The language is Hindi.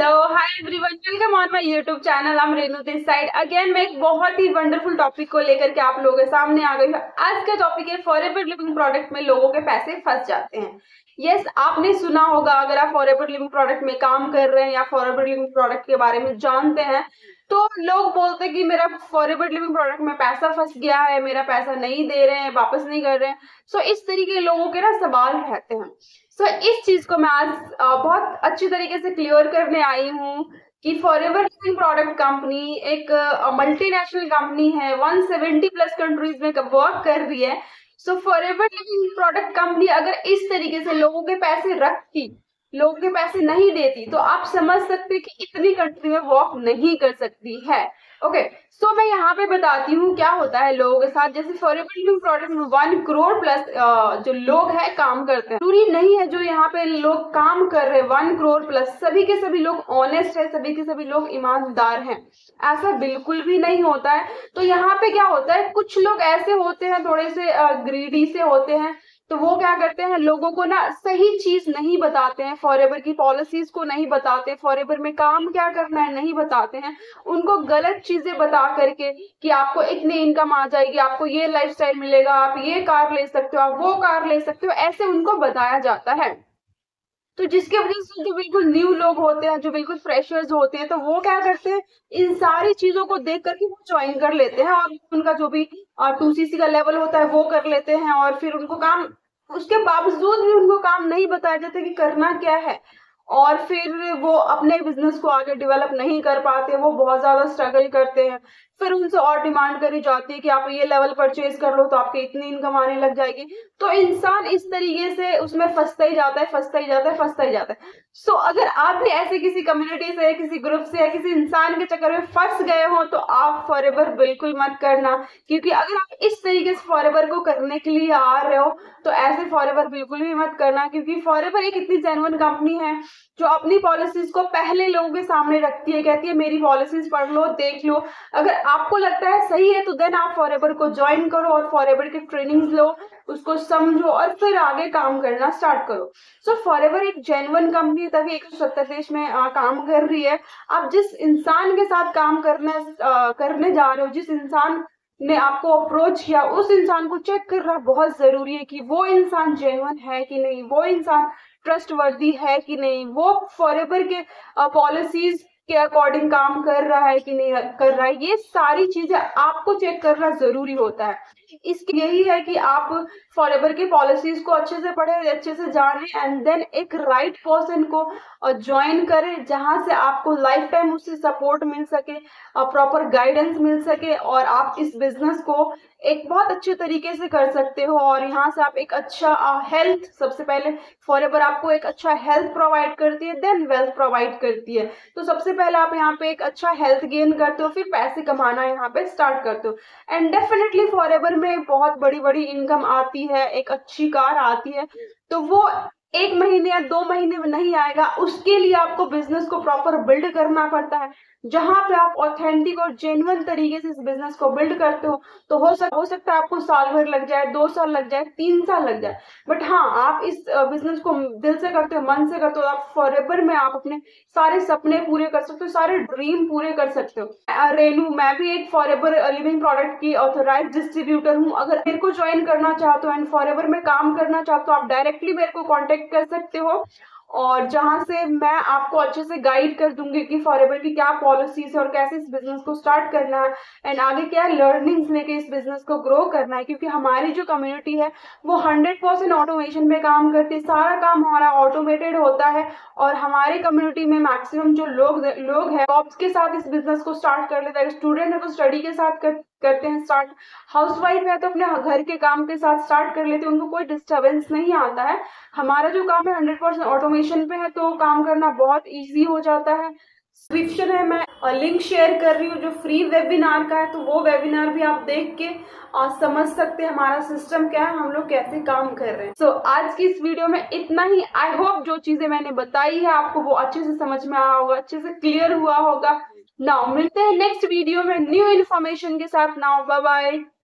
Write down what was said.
Hello hi everyone, welcome on my YouTube channel. I am Renu this side again. मैं एक बहुत ही वंडरफुल टॉपिक को लेकर के आप लोगों के सामने आ गई हूँ। आज का टॉपिक है फॉरएवर लिविंग प्रोडक्ट में लोगों के पैसे फंस जाते हैं। यस, आपने सुना होगा। अगर आप फॉरएवर लिविंग प्रोडक्ट में काम कर रहे हैं या फॉरएवर लिविंग प्रोडक्ट के बारे में जानते हैं तो लोग बोलते हैं कि मेरा फॉरएवर लिविंग प्रोडक्ट में पैसा फंस गया है, मेरा पैसा नहीं दे रहे हैं, वापस नहीं कर रहे हैं। सो इस तरीके के लोगों के ना सवाल रहते हैं। सो इस चीज को मैं आज बहुत अच्छी तरीके से क्लियर करने आई हूँ कि फॉरएवर लिविंग प्रोडक्ट कंपनी एक मल्टीनेशनल कंपनी है, 170 प्लस कंट्रीज में वर्क कर रही है। सो फॉरएवर लिविंग प्रोडक्ट कंपनी अगर इस तरीके से लोगों के पैसे रखती, लोगों के पैसे नहीं देती, तो आप समझ सकते हैं कि इतनी कंट्री में वर्क नहीं कर सकती है। ओके, सो मैं यहाँ पे बताती हूँ क्या होता है लोगों के साथ। जैसे फॉरएवर लिविंग प्रोडक्ट में 1 करोड़ प्लस जो लोग हैं काम करते हैं। जरूरी नहीं है जो यहाँ पे लोग काम कर रहे हैं 1 करोड़ प्लस सभी के सभी लोग ऑनेस्ट है, सभी के सभी लोग ईमानदार हैं। ऐसा बिल्कुल भी नहीं होता है। तो यहाँ पे क्या होता है, कुछ लोग ऐसे होते हैं, थोड़े से ग्रीडी से होते हैं। तो वो क्या करते हैं, लोगों को ना सही चीज नहीं बताते हैं, फॉरएवर की पॉलिसीज को नहीं बताते, फॉरएवर में काम क्या करना है नहीं बताते हैं। उनको गलत चीजें बता करके कि आपको इतनी इनकम आ जाएगी, आपको ये लाइफस्टाइल मिलेगा, आप ये कार ले सकते हो, आप वो कार ले सकते हो, ऐसे उनको बताया जाता है। तो जिसके वजह से जो बिल्कुल न्यू लोग होते हैं, जो बिल्कुल फ्रेशर्स होते हैं, तो वो क्या करते हैं, इन सारी चीजों को देख करके वो ज्वाइन कर लेते हैं और उनका जो भी 2cc का लेवल होता है वो कर लेते हैं। और फिर उनको काम, उसके बावजूद भी उनको काम नहीं बताया जाता कि करना क्या है। और फिर वो अपने बिजनेस को आगे डेवलप नहीं कर पाते, वो बहुत ज्यादा स्ट्रगल करते हैं। फिर उनसे और डिमांड करी जाती है कि आप ये लेवल परचेज कर लो तो आपकी इतनी इनकम आने लग जाएगी। तो इंसान इस तरीके से उसमें फंसता ही जाता है, फंसता ही जाता है, फंसता ही जाता है। सो अगर आप भी ऐसे किसी कम्युनिटी से, किसी ग्रुप से या किसी इंसान के चक्कर में फंस गए हो तो आप फॉरएवर बिल्कुल मत करना। क्योंकि अगर आप इस तरीके से फॉरएवर को करने के लिए आ रहे हो तो ऐसे फॉरएवर बिल्कुल भी मत करना। क्योंकि फॉरएवर एक इतनी जेन्युइन कंपनी है जो अपनी पॉलिसीज को पहले लोगों के सामने रखती है, कहती है मेरी पॉलिसीज पढ़ लो, देख लो, अगर आपको लगता है सही है तो देन आप फॉरएवर को ज्वाइन करो और फॉरएवर की ट्रेनिंग्स लो, उसको समझो और फिर आगे काम करना स्टार्ट करो। सो फॉरएवर एक जेन्युइन कंपनी तभी 170 देश में काम कर रही है। आप जिस इंसान के साथ काम करने जा रहे हो, जिस इंसान ने आपको अप्रोच किया, उस इंसान को चेक करना बहुत जरूरी है कि वो इंसान जेन्युइन है कि नहीं, वो इंसान ट्रस्टवर्दी है कि नहीं, वो फॉरएवर के पॉलिसीज के अकॉर्डिंग काम कर रहा है कि नहीं कर रहा है। ये सारी चीजें आपको चेक करना जरूरी होता है। इसके यही है कि आप फॉरएवर की पॉलिसीज को अच्छे से पढ़े, अच्छे से जाने एंड देन एक राइट पर्सन को ज्वाइन करें जहां से आपको लाइफ टाइम उससे सपोर्ट मिल सके, प्रॉपर गाइडेंस मिल सके और आप इस बिजनेस को एक बहुत अच्छे तरीके से कर सकते हो। और यहाँ से आप एक अच्छा हेल्थ, सबसे पहले फॉरएवर आपको एक अच्छा हेल्थ प्रोवाइड करती है, देन वेल्थ प्रोवाइड करती है। तो सबसे पहले आप यहाँ पे एक अच्छा हेल्थ गेन करते हो, फिर पैसे कमाना यहाँ पे स्टार्ट करते हो। एंड डेफिनेटली फॉरएवर में बहुत बड़ी बड़ी इनकम आती है, एक अच्छी कार आती है। तो वो 1 महीने या 2 महीने में नहीं आएगा, उसके लिए आपको बिजनेस को प्रॉपर बिल्ड करना पड़ता है। जहां पे आप ऑथेंटिक और जेन्युइन तरीके से इस बिजनेस को बिल्ड करते हो तो हो सकता है आपको साल भर लग जाए, 2 साल लग जाए, 3 साल लग जाए, बट हाँ, आप इस बिजनेस को दिल से करते हो, मन से करते हो, आप फॉरएवर में आप अपने सारे सपने पूरे कर सकते हो, सारे ड्रीम पूरे कर सकते हो। रेनू, मैं भी एक फॉरएवर लिविंग प्रोडक्ट की ऑथोराइज डिस्ट्रीब्यूटर हूँ। अगर मेरे को ज्वाइन करना चाहते हो एंड फॉरएवर में काम करना चाहते हो, आप डायरेक्टली मेरे को कॉन्टेक्ट कर सकते हो और जहां से मैं आपको अच्छे से गाइड कर दूंगी कि फॉरएवर की क्या पॉलिसीज है और कैसे इस बिजनेस को स्टार्ट करना है एंड आगे क्या लर्निंग्स लेके इस बिजनेस को ग्रो करना है। क्योंकि हमारी जो कम्युनिटी है वो 100% ऑटोमेशन पे काम करती है, सारा काम हमारा ऑटोमेटेड होता है। और हमारी कम्युनिटी में मैक्सिमम जो लोग हैं जॉब्स के साथ इस बिजनेस को स्टार्ट कर लेते हैं, स्टूडेंट है तो स्टडी के साथ करते हैं स्टार्ट, हाउसवाइफ है तो अपने घर के काम के साथ स्टार्ट कर लेते हैं, उनको कोई डिस्टरबेंस नहीं आता है। हमारा जो काम है 100% ऑटोमेशन पे है तो काम करना बहुत इजी हो जाता है। डिस्क्रिप्शन है, मैं लिंक शेयर कर रही हूँ जो फ्री वेबिनार का है, तो वो वेबिनार भी आप देख के समझ सकते हैं हमारा सिस्टम क्या है, हम लोग कैसे काम कर रहे हैं। सो आज की इस वीडियो में इतना ही। आई होप जो चीजें मैंने बताई है आपको वो अच्छे से समझ में आया होगा, अच्छे से क्लियर हुआ होगा। नाउ मिलते हैं नेक्स्ट वीडियो में न्यू इन्फॉर्मेशन के साथ। Now bye bye.